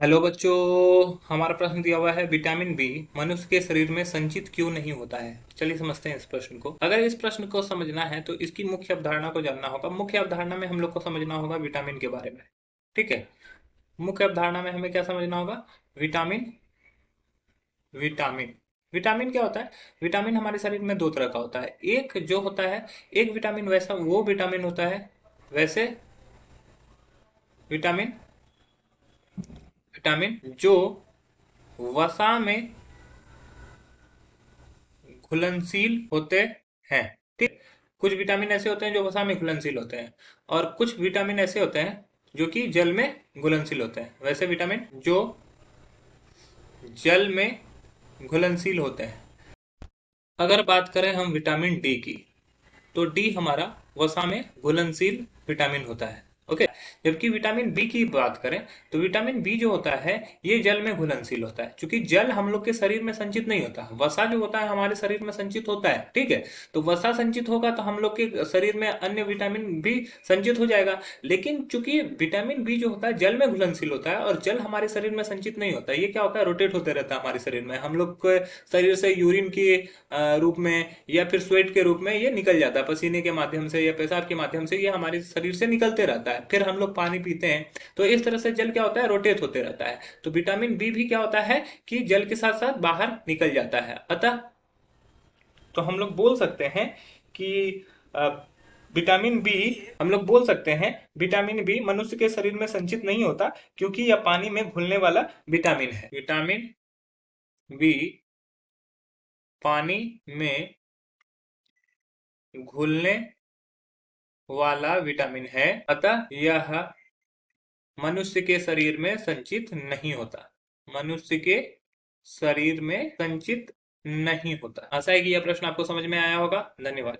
Hello बच्चों। हमारा प्रश्न दिया हुआ है विटामिन बी मनुष्य के शरीर में संचित क्यों नहीं होता है। चलिए समझते हैं इस प्रश्न को। अगर इस प्रश्न को समझना है तो इसकी मुख्य अवधारणा को जानना होगा। मुख्य अवधारणा में हम लोग को समझना होगा विटामिन के बारे में। ठीक है। मुख्य अवधारणा में हमें क्या समझना होगा? विटामिन। विटामिन विटामिन क्या होता है? विटामिन हमारे शरीर में दो तरह का होता है। एक जो होता है, एक विटामिन वैसा वो विटामिन होता है, वैसे विटामिन विटामिन जो वसा में घुलनशील होते हैं। ठीक। कुछ विटामिन ऐसे होते हैं जो वसा में घुलनशील होते हैं, और कुछ विटामिन ऐसे होते हैं जो कि जल में घुलनशील होते हैं। वैसे विटामिन जो जल में घुलनशील होते हैं। अगर बात करें हम विटामिन डी की, तो डी हमारा वसा में घुलनशील विटामिन होता है। ओके। जबकि विटामिन बी की बात करें तो विटामिन बी जो होता है ये जल में घुलनशील होता है, क्योंकि जल हम लोग के शरीर में संचित नहीं होता। वसा जो होता है हमारे शरीर में संचित होता है। ठीक है। तो वसा संचित होगा तो हम लोग के शरीर में अन्य विटामिन भी संचित हो जाएगा। लेकिन चूंकि विटामिन बी जो होता है जल में घुलनशील होता है और जल हमारे शरीर में संचित नहीं होता, ये क्या होता है, रोटेट होते रहता है हमारे शरीर में। हम लोग के शरीर से यूरिन के रूप में या फिर स्वेट के रूप में ये निकल जाता है, पसीने के माध्यम से या पेशाब के माध्यम से ये हमारे शरीर से निकलते रहता है। फिर हम लोग पानी पीते हैं, तो इस तरह से जल क्या होता है, रोटेट होते रहता है। तो विटामिन बी भी क्या होता है कि जल के साथ साथ बाहर निकल जाता है। अतः तो हम लोग बोल सकते हैं कि अ, विटामिन बी, हम लोग बोल सकते हैं विटामिन बी मनुष्य के शरीर में संचित नहीं होता, क्योंकि यह पानी में घुलने वाला विटामिन है। विटामिन बी पानी में घुलने वाला विटामिन है, अतः यह मनुष्य के शरीर में संचित नहीं होता। मनुष्य के शरीर में संचित नहीं होता। आशा है कि यह प्रश्न आपको समझ में आया होगा। धन्यवाद।